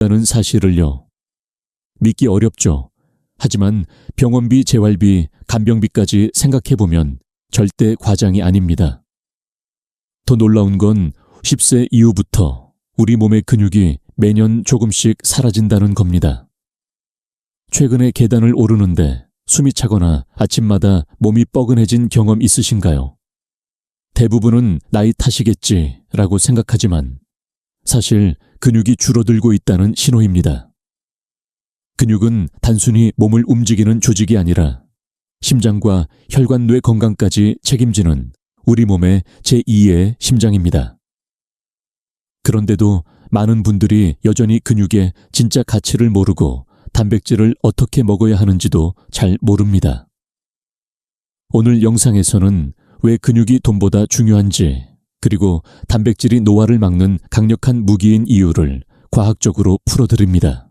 라는 사실을요. 믿기 어렵죠. 하지만 병원비, 재활비, 간병비까지 생각해보면 절대 과장이 아닙니다. 더 놀라운 건 10세 이후부터 우리 몸의 근육이 매년 조금씩 사라진다는 겁니다. 최근에 계단을 오르는데 숨이 차거나 아침마다 몸이 뻐근해진 경험 있으신가요? 대부분은 나이 탓이겠지라고 생각하지만 사실 근육이 줄어들고 있다는 신호입니다. 근육은 단순히 몸을 움직이는 조직이 아니라 심장과 혈관, 뇌 건강까지 책임지는 우리 몸의 제2의 심장입니다. 그런데도 많은 분들이 여전히 근육의 진짜 가치를 모르고 단백질을 어떻게 먹어야 하는지도 잘 모릅니다. 오늘 영상에서는 왜 근육이 돈보다 중요한지, 그리고 단백질이 노화를 막는 강력한 무기인 이유를 과학적으로 풀어드립니다.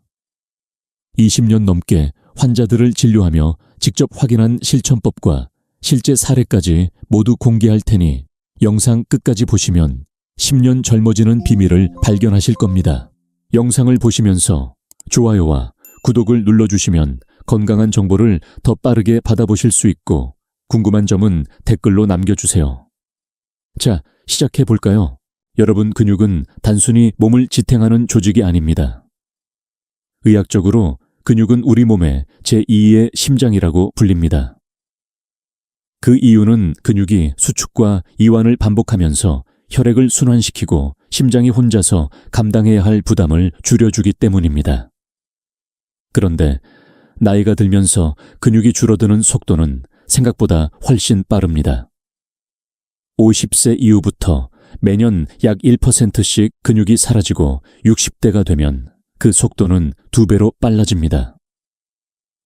20년 넘게 환자들을 진료하며 직접 확인한 실천법과 실제 사례까지 모두 공개할 테니 영상 끝까지 보시면 10년 젊어지는 비밀을 발견하실 겁니다. 영상을 보시면서 좋아요와 구독을 눌러주시면 건강한 정보를 더 빠르게 받아보실 수 있고 궁금한 점은 댓글로 남겨주세요. 자, 시작해볼까요? 여러분, 근육은 단순히 몸을 지탱하는 조직이 아닙니다. 의학적으로 근육은 우리 몸의 제2의 심장이라고 불립니다. 그 이유는 근육이 수축과 이완을 반복하면서 혈액을 순환시키고 심장이 혼자서 감당해야 할 부담을 줄여주기 때문입니다. 그런데 나이가 들면서 근육이 줄어드는 속도는 생각보다 훨씬 빠릅니다. 50세 이후부터 매년 약 1%씩 근육이 사라지고 60대가 되면 그 속도는 2배로 빨라집니다.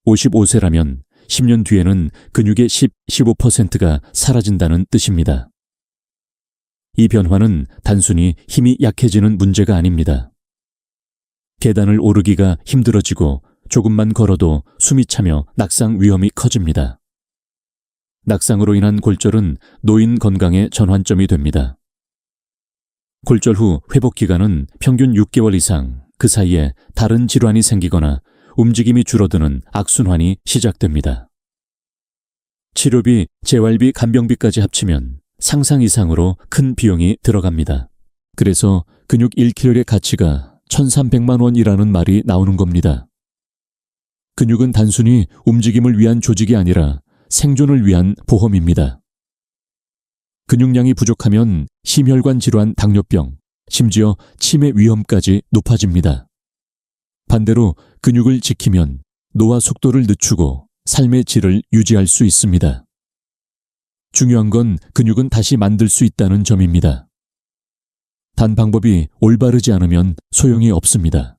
55세라면 10년 뒤에는 근육의 15%가 사라진다는 뜻입니다. 이 변화는 단순히 힘이 약해지는 문제가 아닙니다. 계단을 오르기가 힘들어지고 조금만 걸어도 숨이 차며 낙상 위험이 커집니다. 낙상으로 인한 골절은 노인 건강의 전환점이 됩니다. 골절 후 회복 기간은 평균 6개월 이상, 그 사이에 다른 질환이 생기거나 움직임이 줄어드는 악순환이 시작됩니다. 치료비, 재활비, 간병비까지 합치면 상상 이상으로 큰 비용이 들어갑니다. 그래서 근육 1kg의 가치가 1,300만 원이라는 말이 나오는 겁니다. 근육은 단순히 움직임을 위한 조직이 아니라 생존을 위한 보험입니다. 근육량이 부족하면 심혈관 질환, 당뇨병, 심지어 치매 위험까지 높아집니다. 반대로 근육을 지키면 노화 속도를 늦추고 삶의 질을 유지할 수 있습니다. 중요한 건 근육은 다시 만들 수 있다는 점입니다. 단 방법이 올바르지 않으면 소용이 없습니다.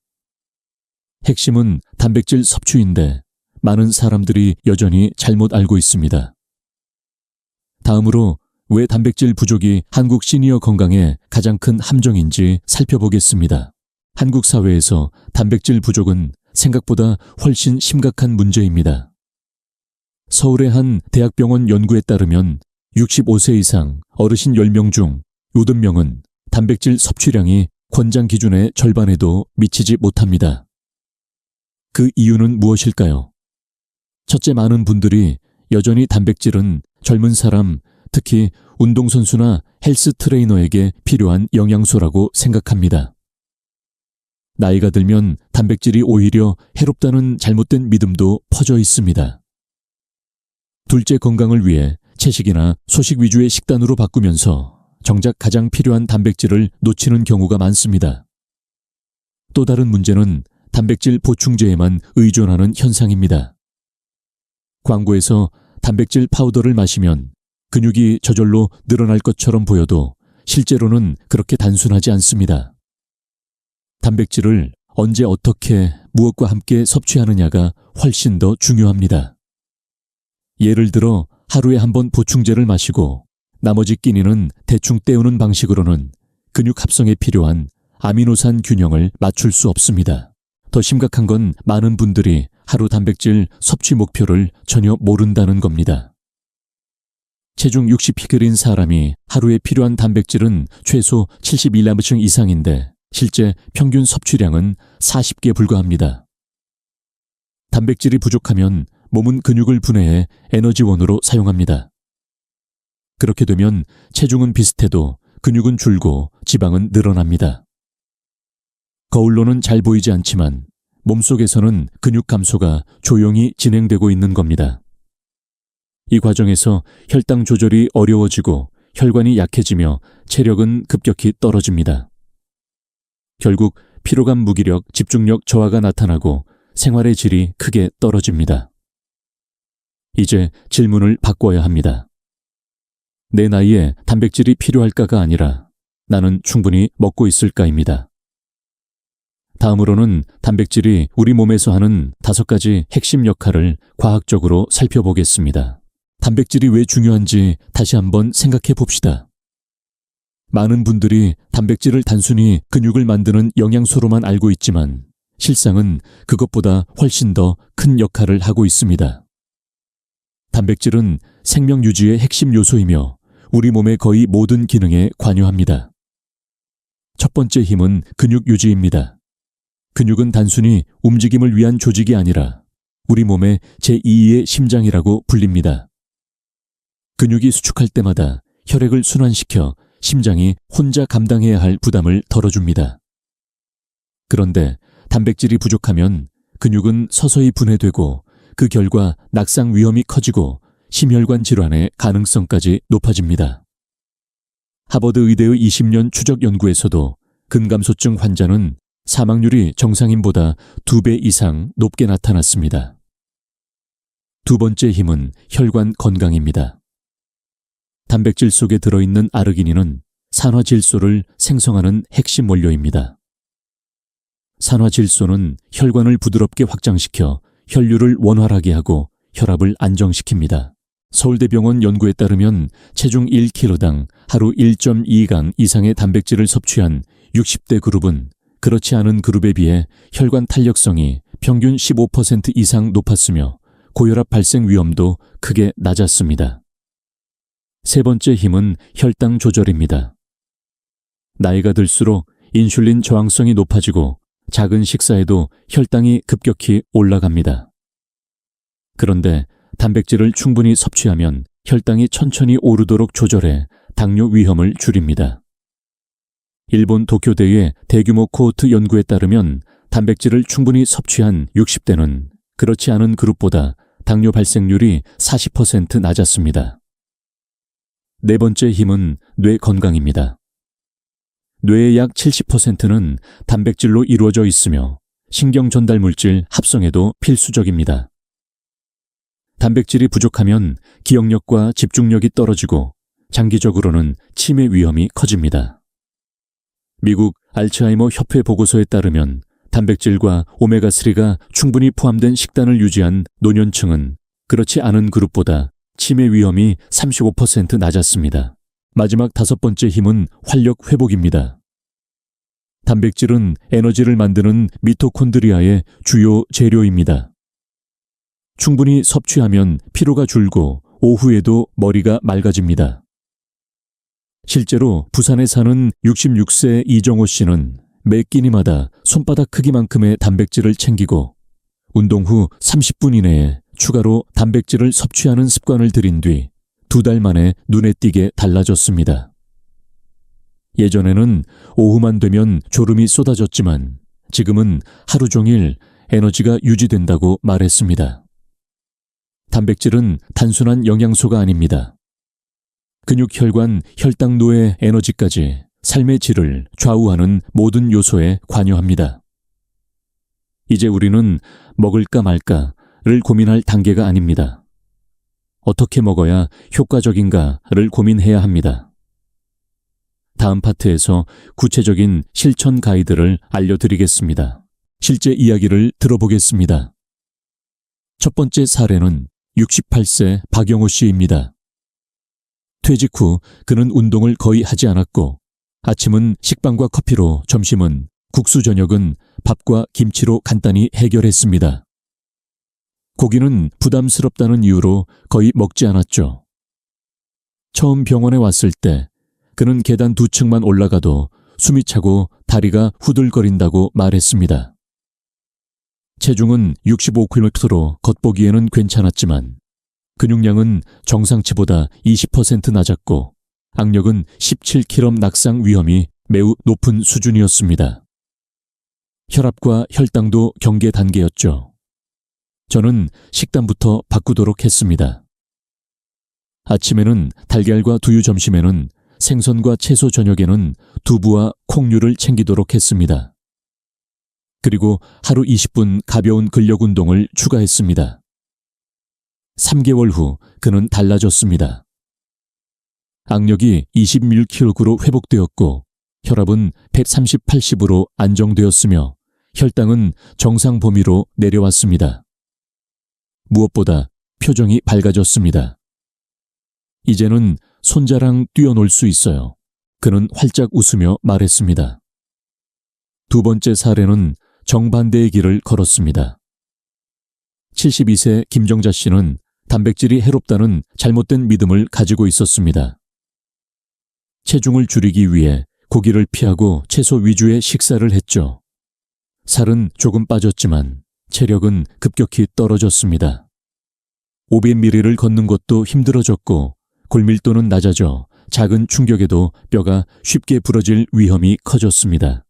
핵심은 단백질 섭취인데 많은 사람들이 여전히 잘못 알고 있습니다. 다음으로 왜 단백질 부족이 한국 시니어 건강의 가장 큰 함정인지 살펴보겠습니다. 한국 사회에서 단백질 부족은 생각보다 훨씬 심각한 문제입니다. 서울의 한 대학병원 연구에 따르면 65세 이상 어르신 10명 중 8명은 단백질 섭취량이 권장 기준의 절반에도 미치지 못합니다. 그 이유는 무엇일까요? 첫째, 많은 분들이 여전히 단백질은 젊은 사람, 특히 운동선수나 헬스 트레이너에게 필요한 영양소라고 생각합니다. 나이가 들면 단백질이 오히려 해롭다는 잘못된 믿음도 퍼져 있습니다. 둘째, 건강을 위해 채식이나 소식 위주의 식단으로 바꾸면서 정작 가장 필요한 단백질을 놓치는 경우가 많습니다. 또 다른 문제는 단백질 보충제에만 의존하는 현상입니다. 광고에서 단백질 파우더를 마시면 근육이 저절로 늘어날 것처럼 보여도 실제로는 그렇게 단순하지 않습니다. 단백질을 언제 어떻게 무엇과 함께 섭취하느냐가 훨씬 더 중요합니다. 예를 들어 하루에 한 번 보충제를 마시고 나머지 끼니는 대충 때우는 방식으로는 근육 합성에 필요한 아미노산 균형을 맞출 수 없습니다. 더 심각한 건 많은 분들이 하루 단백질 섭취 목표를 전혀 모른다는 겁니다. 체중 60kg인 사람이 하루에 필요한 단백질은 최소 71g 이상인데 실제 평균 섭취량은 40개 불과합니다. 단백질이 부족하면 몸은 근육을 분해해 에너지원으로 사용합니다. 그렇게 되면 체중은 비슷해도 근육은 줄고 지방은 늘어납니다. 거울로는 잘 보이지 않지만 몸속에서는 근육 감소가 조용히 진행되고 있는 겁니다. 이 과정에서 혈당 조절이 어려워지고 혈관이 약해지며 체력은 급격히 떨어집니다. 결국 피로감, 무기력, 집중력 저하가 나타나고 생활의 질이 크게 떨어집니다. 이제 질문을 바꿔야 합니다. 내 나이에 단백질이 필요할까가 아니라 나는 충분히 먹고 있을까입니다. 다음으로는 단백질이 우리 몸에서 하는 5가지 핵심 역할을 과학적으로 살펴보겠습니다. 단백질이 왜 중요한지 다시 한번 생각해 봅시다. 많은 분들이 단백질을 단순히 근육을 만드는 영양소로만 알고 있지만 실상은 그것보다 훨씬 더 큰 역할을 하고 있습니다. 단백질은 생명 유지의 핵심 요소이며 우리 몸의 거의 모든 기능에 관여합니다. 첫 번째 힘은 근육 유지입니다. 근육은 단순히 움직임을 위한 조직이 아니라 우리 몸의 제2의 심장이라고 불립니다. 근육이 수축할 때마다 혈액을 순환시켜 심장이 혼자 감당해야 할 부담을 덜어줍니다. 그런데 단백질이 부족하면 근육은 서서히 분해되고 그 결과 낙상 위험이 커지고 심혈관 질환의 가능성까지 높아집니다. 하버드 의대의 20년 추적 연구에서도 근감소증 환자는 사망률이 정상인보다 2배 이상 높게 나타났습니다. 두 번째 힘은 혈관 건강입니다. 단백질 속에 들어있는 아르기닌은 산화질소를 생성하는 핵심 원료입니다. 산화질소는 혈관을 부드럽게 확장시켜 혈류를 원활하게 하고 혈압을 안정시킵니다. 서울대병원 연구에 따르면 체중 1kg당 하루 1.2강 이상의 단백질을 섭취한 60대 그룹은 그렇지 않은 그룹에 비해 혈관 탄력성이 평균 15% 이상 높았으며 고혈압 발생 위험도 크게 낮았습니다. 세 번째 힘은 혈당 조절입니다. 나이가 들수록 인슐린 저항성이 높아지고 작은 식사에도 혈당이 급격히 올라갑니다. 그런데 단백질을 충분히 섭취하면 혈당이 천천히 오르도록 조절해 당뇨 위험을 줄입니다. 일본 도쿄대의 대규모 코호트 연구에 따르면 단백질을 충분히 섭취한 60대는 그렇지 않은 그룹보다 당뇨 발생률이 40% 낮았습니다. 네 번째 힘은 뇌 건강입니다. 뇌의 약 70%는 단백질로 이루어져 있으며 신경 전달 물질 합성에도 필수적입니다. 단백질이 부족하면 기억력과 집중력이 떨어지고 장기적으로는 치매 위험이 커집니다. 미국 알츠하이머 협회 보고서에 따르면 단백질과 오메가3가 충분히 포함된 식단을 유지한 노년층은 그렇지 않은 그룹보다 치매 위험이 35% 낮았습니다. 마지막 5번째 힘은 활력 회복입니다. 단백질은 에너지를 만드는 미토콘드리아의 주요 재료입니다. 충분히 섭취하면 피로가 줄고 오후에도 머리가 맑아집니다. 실제로 부산에 사는 66세 이정호 씨는 매 끼니마다 손바닥 크기만큼의 단백질을 챙기고 운동 후 30분 이내에 추가로 단백질을 섭취하는 습관을 들인 뒤 2달 만에 눈에 띄게 달라졌습니다. 예전에는 오후만 되면 졸음이 쏟아졌지만 지금은 하루 종일 에너지가 유지된다고 말했습니다. 단백질은 단순한 영양소가 아닙니다. 근육, 혈관, 혈당노의 에너지까지 삶의 질을 좌우하는 모든 요소에 관여합니다. 이제 우리는 먹을까 말까를 고민할 단계가 아닙니다. 어떻게 먹어야 효과적인가를 고민해야 합니다. 다음 파트에서 구체적인 실천 가이드를 알려드리겠습니다. 실제 이야기를 들어보겠습니다. 첫 번째 사례는 68세 박영호 씨입니다. 퇴직 후 그는 운동을 거의 하지 않았고 아침은 식빵과 커피로, 점심은 국수, 저녁은 밥과 김치로 간단히 해결했습니다. 고기는 부담스럽다는 이유로 거의 먹지 않았죠. 처음 병원에 왔을 때 그는 계단 2층만 올라가도 숨이 차고 다리가 후들거린다고 말했습니다. 체중은 65kg로 겉보기에는 괜찮았지만 근육량은 정상치보다 20% 낮았고 악력은 17kg 낙상 위험이 매우 높은 수준이었습니다. 혈압과 혈당도 경계 단계였죠. 저는 식단부터 바꾸도록 했습니다. 아침에는 달걀과 두유, 점심에는 생선과 채소, 저녁에는 두부와 콩류를 챙기도록 했습니다. 그리고 하루 20분 가벼운 근력 운동을 추가했습니다. 3개월 후 그는 달라졌습니다. 악력이 21kg로 회복되었고 혈압은 130/80으로 안정되었으며 혈당은 정상 범위로 내려왔습니다. 무엇보다 표정이 밝아졌습니다. 이제는 손자랑 뛰어놀 수 있어요. 그는 활짝 웃으며 말했습니다. 두 번째 사례는 정반대의 길을 걸었습니다. 72세 김정자 씨는 단백질이 해롭다는 잘못된 믿음을 가지고 있었습니다. 체중을 줄이기 위해 고기를 피하고 채소 위주의 식사를 했죠. 살은 조금 빠졌지만 체력은 급격히 떨어졌습니다. 500ml를 걷는 것도 힘들어졌고 골밀도는 낮아져 작은 충격에도 뼈가 쉽게 부러질 위험이 커졌습니다.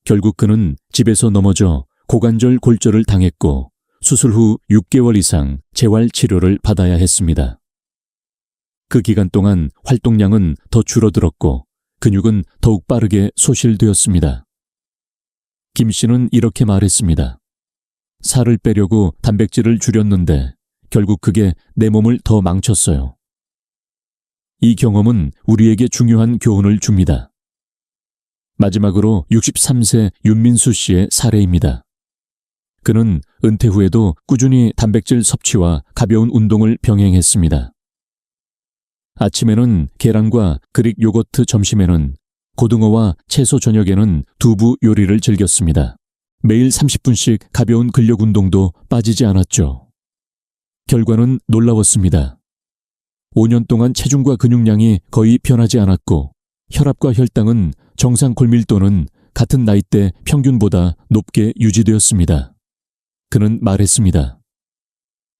결국 그는 집에서 넘어져 고관절 골절을 당했고 수술 후 6개월 이상 재활 치료를 받아야 했습니다. 그 기간 동안 활동량은 더 줄어들었고 근육은 더욱 빠르게 소실되었습니다. 김 씨는 이렇게 말했습니다. 살을 빼려고 단백질을 줄였는데 결국 그게 내 몸을 더 망쳤어요. 이 경험은 우리에게 중요한 교훈을 줍니다. 마지막으로 63세 윤민수 씨의 사례입니다. 그는 은퇴 후에도 꾸준히 단백질 섭취와 가벼운 운동을 병행했습니다. 아침에는 계란과 그릭 요거트, 점심에는 고등어와 채소, 저녁에는 두부 요리를 즐겼습니다. 매일 30분씩 가벼운 근력 운동도 빠지지 않았죠. 결과는 놀라웠습니다. 5년 동안 체중과 근육량이 거의 변하지 않았고 혈압과 혈당은 정상 골밀도는 같은 나이대 평균보다 높게 유지되었습니다. 그는 말했습니다.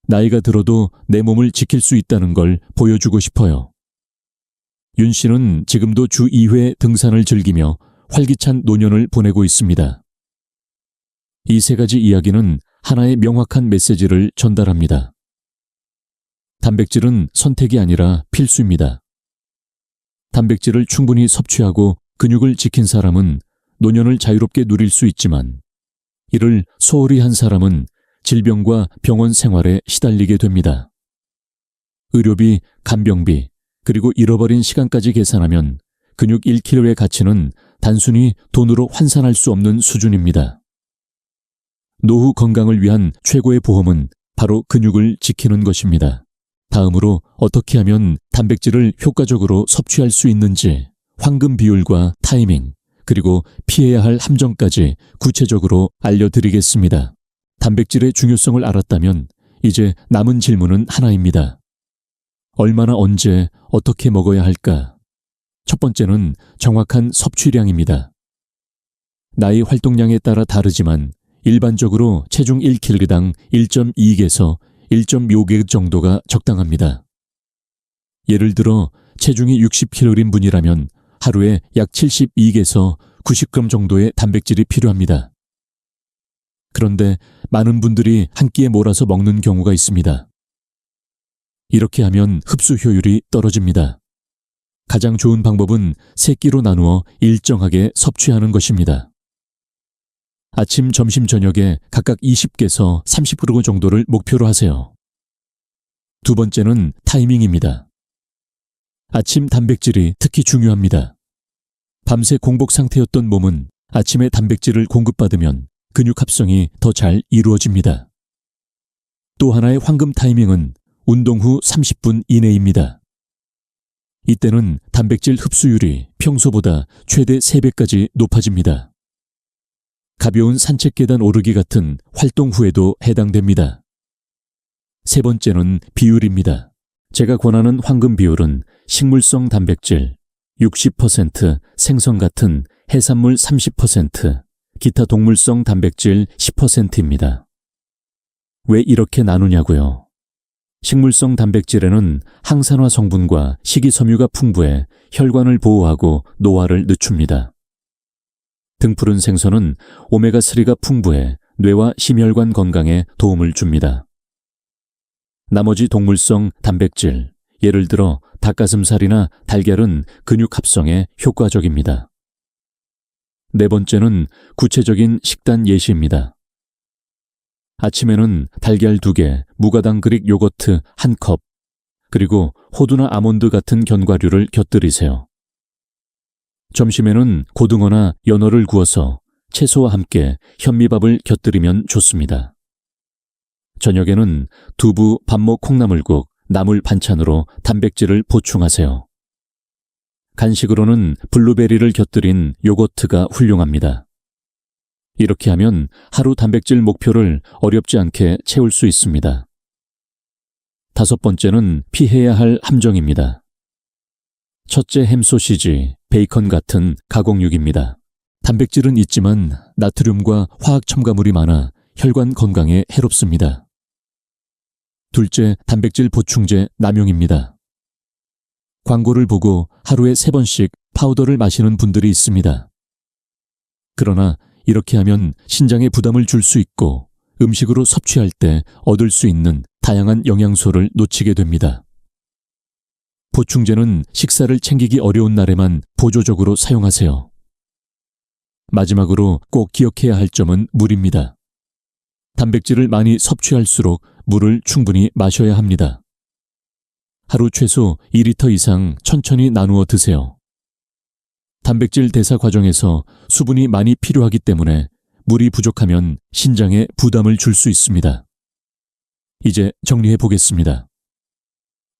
나이가 들어도 내 몸을 지킬 수 있다는 걸 보여주고 싶어요. 윤 씨는 지금도 주 2회 등산을 즐기며 활기찬 노년을 보내고 있습니다. 이 세 가지 이야기는 하나의 명확한 메시지를 전달합니다. 단백질은 선택이 아니라 필수입니다. 단백질을 충분히 섭취하고 근육을 지킨 사람은 노년을 자유롭게 누릴 수 있지만 이를 소홀히 한 사람은 질병과 병원 생활에 시달리게 됩니다. 의료비, 간병비, 그리고 잃어버린 시간까지 계산하면 근육 1kg의 가치는 단순히 돈으로 환산할 수 없는 수준입니다. 노후 건강을 위한 최고의 보험은 바로 근육을 지키는 것입니다. 다음으로 어떻게 하면 단백질을 효과적으로 섭취할 수 있는지 황금 비율과 타이밍, 그리고 피해야 할 함정까지 구체적으로 알려드리겠습니다. 단백질의 중요성을 알았다면 이제 남은 질문은 하나입니다. 얼마나, 언제, 어떻게 먹어야 할까? 첫 번째는 정확한 섭취량입니다. 나이, 활동량에 따라 다르지만 일반적으로 체중 1kg당 1.2개에서 1.5개 정도가 적당합니다. 예를 들어 체중이 60kg인 분이라면 하루에 약 72개에서 90g 정도의 단백질이 필요합니다. 그런데 많은 분들이 한 끼에 몰아서 먹는 경우가 있습니다. 이렇게 하면 흡수 효율이 떨어집니다. 가장 좋은 방법은 세 끼로 나누어 일정하게 섭취하는 것입니다. 아침, 점심, 저녁에 각각 20개에서 30g 정도를 목표로 하세요. 두 번째는 타이밍입니다. 아침 단백질이 특히 중요합니다. 밤새 공복 상태였던 몸은 아침에 단백질을 공급받으면 근육 합성이 더 잘 이루어집니다. 또 하나의 황금 타이밍은 운동 후 30분 이내입니다. 이때는 단백질 흡수율이 평소보다 최대 3배까지 높아집니다. 가벼운 산책, 계단 오르기 같은 활동 후에도 해당됩니다. 세 번째는 비율입니다. 제가 권하는 황금 비율은 식물성 단백질, 60%, 생선 같은 해산물 30%, 기타 동물성 단백질 10%입니다. 왜 이렇게 나누냐고요? 식물성 단백질에는 항산화 성분과 식이섬유가 풍부해 혈관을 보호하고 노화를 늦춥니다. 등푸른 생선은 오메가3가 풍부해 뇌와 심혈관 건강에 도움을 줍니다. 나머지 동물성 단백질, 예를 들어 닭가슴살이나 달걀은 근육 합성에 효과적입니다. 네 번째는 구체적인 식단 예시입니다. 아침에는 달걀 2개, 무가당 그릭 요거트 1컵, 그리고 호두나 아몬드 같은 견과류를 곁들이세요. 점심에는 고등어나 연어를 구워서 채소와 함께 현미밥을 곁들이면 좋습니다. 저녁에는 두부, 밥목 콩나물국, 나물 반찬으로 단백질을 보충하세요. 간식으로는 블루베리를 곁들인 요거트가 훌륭합니다. 이렇게 하면 하루 단백질 목표를 어렵지 않게 채울 수 있습니다. 다섯 번째는 피해야 할 함정입니다. 첫째, 햄소시지, 베이컨 같은 가공육입니다. 단백질은 있지만 나트륨과 화학 첨가물이 많아 혈관 건강에 해롭습니다. 둘째, 단백질 보충제 남용입니다. 광고를 보고 하루에 3번씩 파우더를 마시는 분들이 있습니다. 그러나 이렇게 하면 신장에 부담을 줄 수 있고 음식으로 섭취할 때 얻을 수 있는 다양한 영양소를 놓치게 됩니다. 보충제는 식사를 챙기기 어려운 날에만 보조적으로 사용하세요. 마지막으로 꼭 기억해야 할 점은 물입니다. 단백질을 많이 섭취할수록 물을 충분히 마셔야 합니다. 하루 최소 2리터 이상 천천히 나누어 드세요. 단백질 대사 과정에서 수분이 많이 필요하기 때문에 물이 부족하면 신장에 부담을 줄 수 있습니다. 이제 정리해 보겠습니다.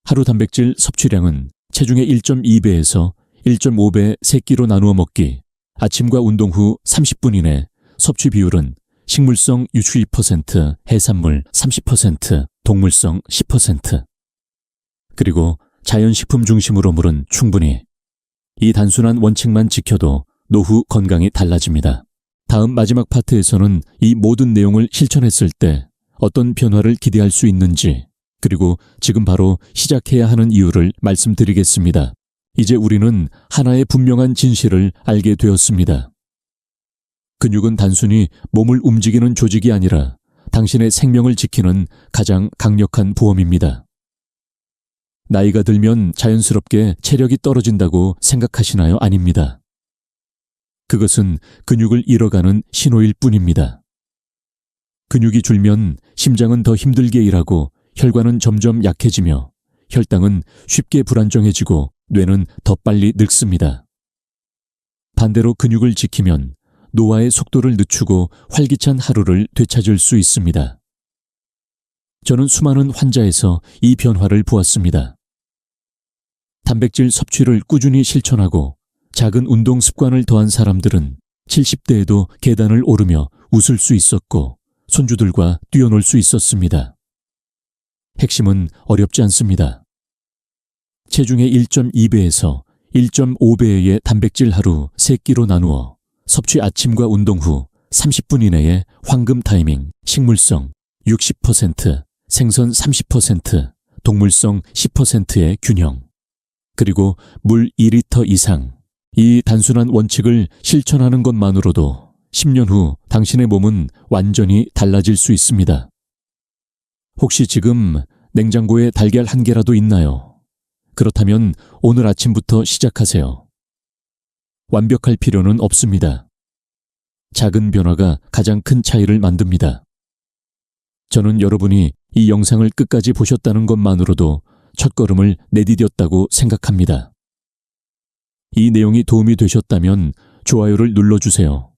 하루 단백질 섭취량은 체중의 1.2배에서 1.5배 3끼로 나누어 먹기, 아침과 운동 후 30분 이내, 섭취 비율은 식물성 62%, 해산물 30%, 동물성 10%. 그리고 자연식품 중심으로 물은 충분히. 이 단순한 원칙만 지켜도 노후 건강이 달라집니다. 다음 마지막 파트에서는 이 모든 내용을 실천했을 때 어떤 변화를 기대할 수 있는지, 그리고 지금 바로 시작해야 하는 이유를 말씀드리겠습니다. 이제 우리는 하나의 분명한 진실을 알게 되었습니다. 근육은 단순히 몸을 움직이는 조직이 아니라 당신의 생명을 지키는 가장 강력한 보험입니다. 나이가 들면 자연스럽게 체력이 떨어진다고 생각하시나요? 아닙니다. 그것은 근육을 잃어가는 신호일 뿐입니다. 근육이 줄면 심장은 더 힘들게 일하고 혈관은 점점 약해지며 혈당은 쉽게 불안정해지고 뇌는 더 빨리 늙습니다. 반대로 근육을 지키면 노화의 속도를 늦추고 활기찬 하루를 되찾을 수 있습니다. 저는 수많은 환자에서 이 변화를 보았습니다. 단백질 섭취를 꾸준히 실천하고 작은 운동 습관을 더한 사람들은 70대에도 계단을 오르며 웃을 수 있었고 손주들과 뛰어놀 수 있었습니다. 핵심은 어렵지 않습니다. 체중의 1.2배에서 1.5배의 단백질 하루 3끼로 나누어 섭취 아침과 운동 후 30분 이내에 황금 타이밍, 식물성 60%, 생선 30%, 동물성 10%의 균형, 그리고 물 2리터 이상. 이 단순한 원칙을 실천하는 것만으로도 10년 후 당신의 몸은 완전히 달라질 수 있습니다. 혹시 지금 냉장고에 달걀 1개라도 있나요? 그렇다면 오늘 아침부터 시작하세요. 완벽할 필요는 없습니다. 작은 변화가 가장 큰 차이를 만듭니다. 저는 여러분이 이 영상을 끝까지 보셨다는 것만으로도 첫걸음을 내디뎠다고 생각합니다. 이 내용이 도움이 되셨다면 좋아요를 눌러주세요.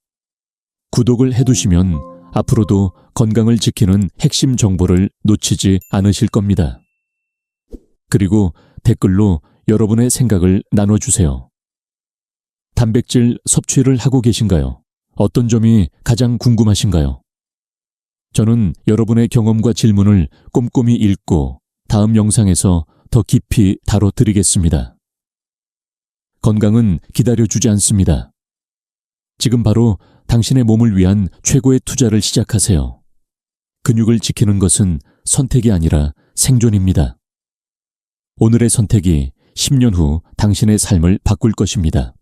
구독을 해두시면 앞으로도 건강을 지키는 핵심 정보를 놓치지 않으실 겁니다. 그리고 댓글로 여러분의 생각을 나눠주세요. 단백질 섭취를 하고 계신가요? 어떤 점이 가장 궁금하신가요? 저는 여러분의 경험과 질문을 꼼꼼히 읽고 다음 영상에서 더 깊이 다뤄드리겠습니다. 건강은 기다려주지 않습니다. 지금 바로 당신의 몸을 위한 최고의 투자를 시작하세요. 근육을 지키는 것은 선택이 아니라 생존입니다. 오늘의 선택이 10년 후 당신의 삶을 바꿀 것입니다.